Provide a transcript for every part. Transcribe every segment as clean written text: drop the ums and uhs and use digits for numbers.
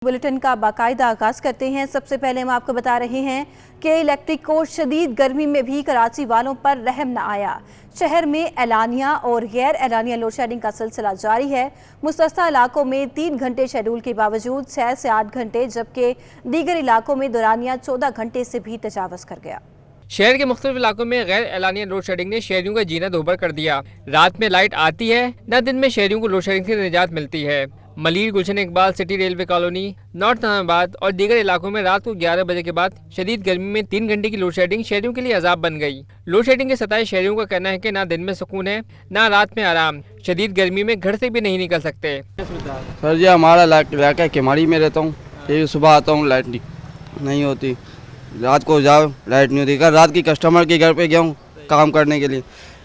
Bulletin का बाकायदा आगाज करते हैं। सबसे पहले हम आपको बता रहे हैं कि इलेक्ट्रिक को शदीद गर्मी में भी कराची वालों पर रहम न आया। शहर में एलानिया और गैर एलानिया लोड शेडिंग का सिलसिला जारी है। मुस्तस्ना इलाकों में 3 घंटे शेड्यूल के बावजूद 6 से 8 घंटे, जबकि दीगर इलाकों में दौरानिया 14 घंटे से भी तजावज़ कर गया। शहर के मुख्तलिफ इलाकों में गैर एलानिया लोड शेडिंग ने शहरियों का जीना दोभर कर दिया। रात में लाइट आती है, न दिन में शहरियों को लोड शेडिंग से निजात मिलती है। Malir, Gulshan Iqbal, city railway colony, north Islamabad और दीगर इलाकों में रात को 11 बजे के बाद शदीद गर्मी में 3 घंटे की लोड शेडिंग शहरियों के लिए अजाब बन गई। लोड शेडिंग के सताए शहरियों का कहना है कि ना दिन में सुकून है, ना रात में आराम। शदीद गर्मी में घर से भी नहीं निकल सकते। सर जी, हमारा इलाका केमाड़ी में रहता हूँ। सुबह आता हूँ, लाइट नहीं होती, रात को जाओ लाइट नहीं होती। कल रात की कस्टमर के घर पे गया हूँ काम करने के लिए,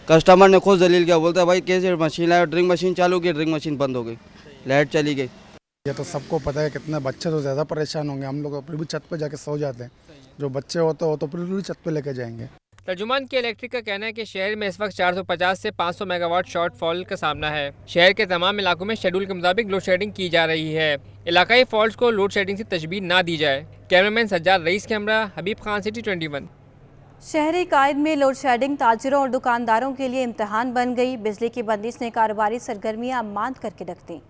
कस्टमर ने खुद जलील किया, बोलता है भाई कैसे मशीन लाया, ड्रिंक मशीन चालू की, ड्रिंक मशीन बंद हो गई, लाइट चली गई। ये तो सबको पता है, कितने बच्चे तो ज़्यादा परेशान होंगे। हम लोग फिर भी छत पे जाके सो जाते हैं, जो बच्चे होते हो तो फिर भी छत पे लेके जाएंगे। तर्जुमान के इलेक्ट्रिक का कहना है कि शहर में इस वक्त 450 से 500 मेगावाट शॉर्ट फॉल का सामना है। शहर के तमाम इलाकों में शेड्यूल के मुताबिक लोड शेडिंग की जा रही है। इलाकाई फॉल्ट को लोड शेडिंग से तशबीह ना दी जाए। कैमरामैन सज्जाद रईस, कैमरा हबीब खान, सिटी 21। शहरी कायद में लोड शेडिंग ताजिरों और दुकानदारों के लिए इम्तहान बन गई। बिजली की बंदिश ने कारोबारी सरगर्मियां मांद करके रख दी।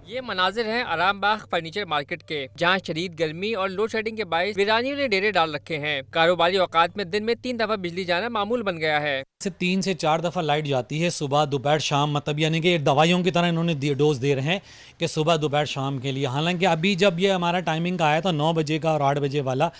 ये मनाजिर हैं आरामबाग फर्नीचर मार्केट के, जहाँ शदीद गर्मी और लोड शेडिंग के बायस वीरानियों ने डेरे डाल रखे हैं। कारोबारी औकात में दिन में 3 दफा बिजली जाना मामूल बन गया है। 3 से 4 दफ़ा लाइट जाती है, सुबह दोपहर शाम, मतलब यानी कि दवाइयों की तरह इन्होंने डोज दे रहे हैं कि सुबह दोपहर शाम के लिए। हालांकि अभी जब ये हमारा टाइमिंग का आया था 9 बजे का और 8 बजे वाला,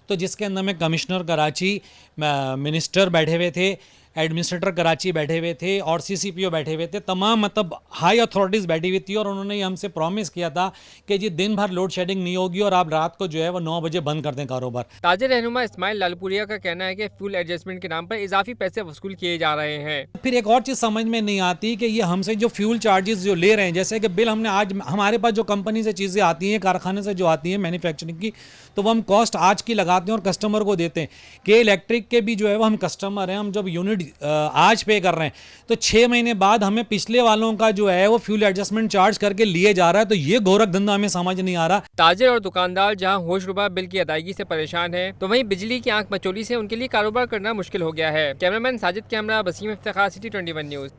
तो जिसके अंदर में कमिश्नर कराची, मिनिस्टर बैठे हुए थे, एडमिनिस्ट्रेटर कराची बैठे हुए थे और CCPO बैठे हुए थे, तमाम मतलब हाई अथॉरिटीज़ बैठी हुई थी, और उन्होंने हमसे प्रॉमिस किया था कि जी दिन भर लोड शेडिंग नहीं होगी और आप रात को जो है वो 9 बजे बंद कर दें कारोबार। ताजिर रहनुमा इस्माइल लालपुरिया का कहना है कि फ्यूल एडजस्टमेंट के नाम पर इजाफी पैसे वसूल किए जा रहे हैं। फिर एक और चीज़ समझ में नहीं आती कि ये हमसे जो फ्यूल चार्जेस जो ले रहे हैं, जैसे कि बिल हमने आज हमारे पास जो कंपनी से चीज़ें आती हैं, कारखाने से जो आती हैं मैन्युफैक्चरिंग की, तो वो हम कॉस्ट आज की लगाते हैं और कस्टमर को देते हैं। कि इलेक्ट्रिक के भी जो है वो हम कस्टमर हैं, हम जब यूनिट आज पे कर रहे हैं तो 6 महीने बाद हमें पिछले वालों का जो है वो फ्यूल एडजस्टमेंट चार्ज करके लिए जा रहा है। तो ये गोरख धंधा हमें समझ नहीं आ रहा। ताजिर और दुकानदार जहां होशरुबा बिल की अदायगी से परेशान हैं, तो वहीं बिजली की आंख मचोली से उनके लिए कारोबार करना मुश्किल हो गया है। Cameraman Sajid, camera Basim Iftikhar, city 21 news.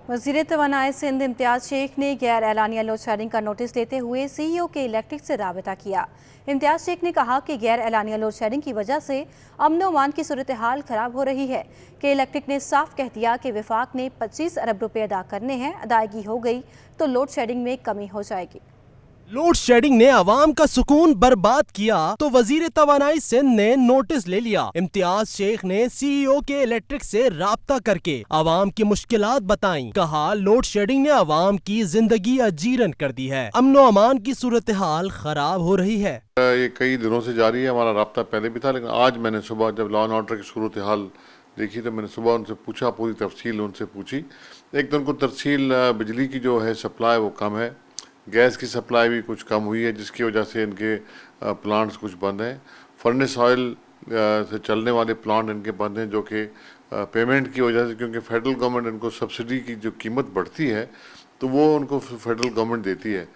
वज़ीर तवानाई सिंध इम्तियाज़ शेख ने गैर एलानिया लोड शेडिंग का नोटिस लेते हुए CEO के इलेक्ट्रिक से राबता किया। इम्तियाज़ शेख ने कहा कि गैर एलानिया लोड शेडिंग की वजह से अमन व अमान की सूरत हाल ख़राब हो रही है। कि इलेक्ट्रिक ने साफ कह दिया कि वफाक ने 25 अरब रुपये अदा करने हैं, अदायगी हो गई तो लोड शेडिंग में कमी हो जाएगी। लोड शेडिंग ने आवाम का सुकून बर्बाद किया तो वजीर तवानाई सिंध ने नोटिस ले लिया। इम्तियाज शेख ने CEO के इलेक्ट्रिक से राब्ता करके आवाम की मुश्किलात बताई। कहा लोड शेडिंग ने आवाम की जिंदगी अजीरन कर दी है, अमन व अमान की सूरत हाल खराब हो रही है। ये कई दिनों से जारी है, हमारा राब्ता पहले भी था, लेकिन आज मैंने सुबह जब लॉ एंड ऑर्डर की सूरत हाल देखी तो मैंने सुबह उनसे पूछा, पूरी तफसील उनसे पूछी। एक तो उनको तरसील बिजली की जो है सप्लाई वो कम है, गैस की सप्लाई भी कुछ कम हुई है, जिसकी वजह से इनके प्लांट्स कुछ बंद हैं। फर्नेस ऑयल से चलने वाले प्लांट इनके बंद हैं, जो कि पेमेंट की वजह से, क्योंकि फेडरल गवर्नमेंट इनको सब्सिडी की जो कीमत बढ़ती है तो वो उनको फेडरल गवर्नमेंट देती है,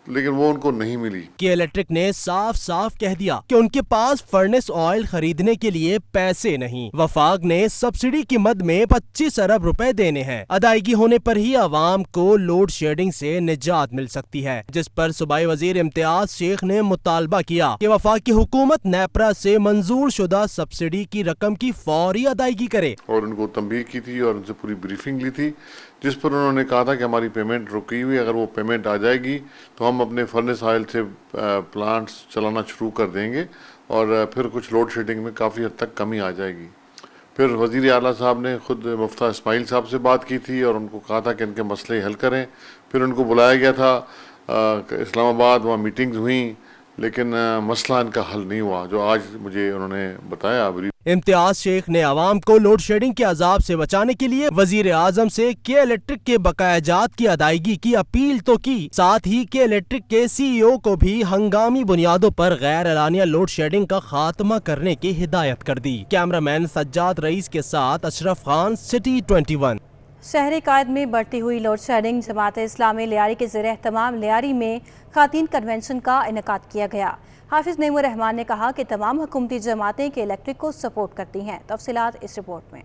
लेकिन वो उनको नहीं मिली। कि इलेक्ट्रिक ने साफ साफ कह दिया कि उनके पास फर्नेस ऑयल खरीदने के लिए पैसे नहीं। वफाक ने सब्सिडी की मद में 25 अरब रुपए देने हैं, अदायगी होने पर ही आवाम को लोड शेडिंग से निजात मिल सकती है। जिस पर सूबाई वजीर इम्तियाज शेख ने मुतालबा किया कि वफाकी हुकूमत नेपरा से मंजूर शुदा सब्सिडी की रकम की फौरी अदायगी करे। और उनको तंबीह की थी और उनसे पूरी ब्रीफिंग ली थी, जिस पर उन्होंने कहा था कि हमारी पेमेंट रुकी हुई, अगर वो पेमेंट आ जाएगी तो हम अपने फर्नेस ऑयल से प्लांट्स चलाना शुरू कर देंगे और फिर कुछ लोड शेडिंग में काफ़ी हद तक कमी आ जाएगी। फिर वज़ीर आला साहब ने खुद मुफ्ता इस्माइल साहब से बात की थी और उनको कहा था कि इनके मसले हल करें। फिर उनको बुलाया गया था इस्लामाबाद, वहाँ मीटिंग्स हुई, लेकिन मसला इनका हल नहीं हुआ, जो आज मुझे उन्होंने बताया। इम्तियाज शेख ने आवाम को लोड शेडिंग के अजाब से बचाने के लिए वजीर आजम से के इलेक्ट्रिक के बकायाजात की अदायगी की अपील तो की, साथ ही के इलेक्ट्रिक के CEO को भी हंगामी बुनियादों पर गैर एलानिया लोड शेडिंग का खात्मा करने की हिदायत कर दी। कैमरामैन सज्जाद रईस के साथ अशरफ खान, सिटी 21। शहर कायद में बढ़ती हुई लोड शेडिंग। जमात इस्लामी लियारी के ज़रिए तमाम लियारी में खातीन कन्वेंशन का इनेकाद किया गया। हाफिज नईमुर रहमान ने कहा कि तमाम हुकूमती जमातें के इलेक्ट्रिक को सपोर्ट करती हैं। तफसीलात इस रिपोर्ट में।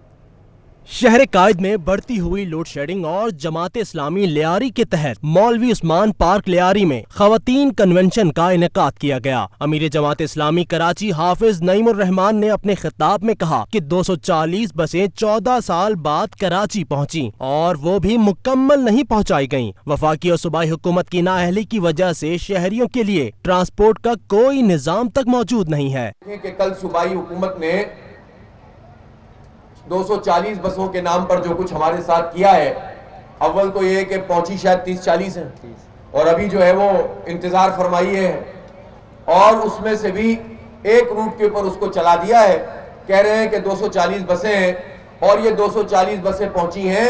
शहर कायद में बढ़ती हुई लोड शेडिंग और जमात इस्लामी लियारी के तहत मौलवी उस्मान पार्क लियारी में खवातीन कन्वेंशन का इनेकाद किया गया। अमीर जमात इस्लामी कराची हाफिज नईमुर रहमान ने अपने खिताब में कहा कि 240 बसें 14 साल बाद कराची पहुंची और वो भी मुकम्मल नहीं पहुंचाई गईं। वफाकी और सूबाई हुकूमत की नाअहली की वजह से शहरियों के लिए ट्रांसपोर्ट का कोई निजाम तक मौजूद नहीं है। कल सूबाई हुकूमत ने 240 बसों के नाम पर जो कुछ हमारे साथ किया है, अव्वल तो ये कि पहुंची शायद 30-40 है और अभी जो है वो इंतजार फरमाई है और उसमें से भी एक रूट के ऊपर उसको चला दिया है। कह रहे हैं कि 240 बसें हैं और ये 240 बसें पहुंची हैं,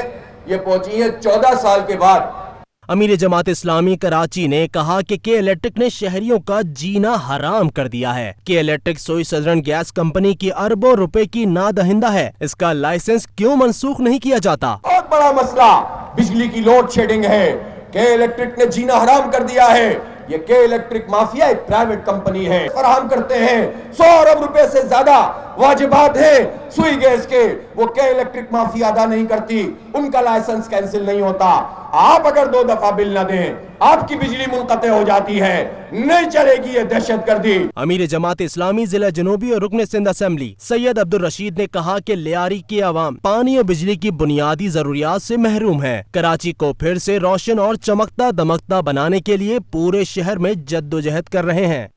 ये पहुंची हैं 14 साल के बाद। अमीर जमात इस्लामी कराची ने कहा कि के इलेक्ट्रिक ने शहरियों का जीना हराम कर दिया है। के इलेक्ट्रिक सोई सदरन गैस कंपनी की अरबों रुपए की नादहिंदा है, इसका लाइसेंस क्यों मनसूख नहीं किया जाता? बहुत बड़ा मसला बिजली की लोड शेडिंग है। के इलेक्ट्रिक ने जीना हराम कर दिया है। ये के इलेक्ट्रिक माफिया एक प्राइवेट कंपनी है, फराहम करते हैं 100 अरब रुपए से ज्यादा वाजिबात है सुई गैस के, वो के इलेक्ट्रिक माफिया अदा नहीं करती, उनका लाइसेंस कैंसिल नहीं होता। आप अगर 2 दफा बिल न दें, आपकी बिजली मुनक़ते हो जाती है, नहीं चलेगी ये दहशतगर्दी। अमीर जमात इस्लामी जिला जनूबी और रुकन सिंध असेंबली सैयद अब्दुल रशीद ने कहा कि लियारी की आवाम पानी और बिजली की बुनियादी जरूरियात से महरूम है। कराची को फिर से रोशन और चमकता दमकता बनाने के लिए पूरे शहर में जद्दोजहद कर रहे हैं।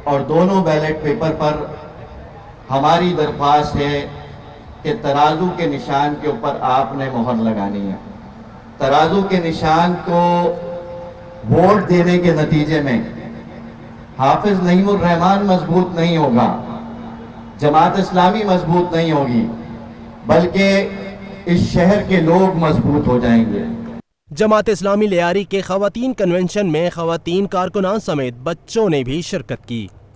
और दोनों बैलेट पेपर पर हमारी दरख्वास्त है कि तराजू के निशान के ऊपर आपने मोहर लगानी है। तराजू के निशान को वोट देने के नतीजे में हाफिज नईमुर रहमान मजबूत नहीं होगा, जमात इस्लामी मजबूत नहीं होगी, बल्कि इस शहर के लोग मजबूत हो जाएंगे। जमात इस्लामी लियारी के खवातीन कन्वेंशन में खवातीन कारकुनान समेत बच्चों ने भी शिरकत की।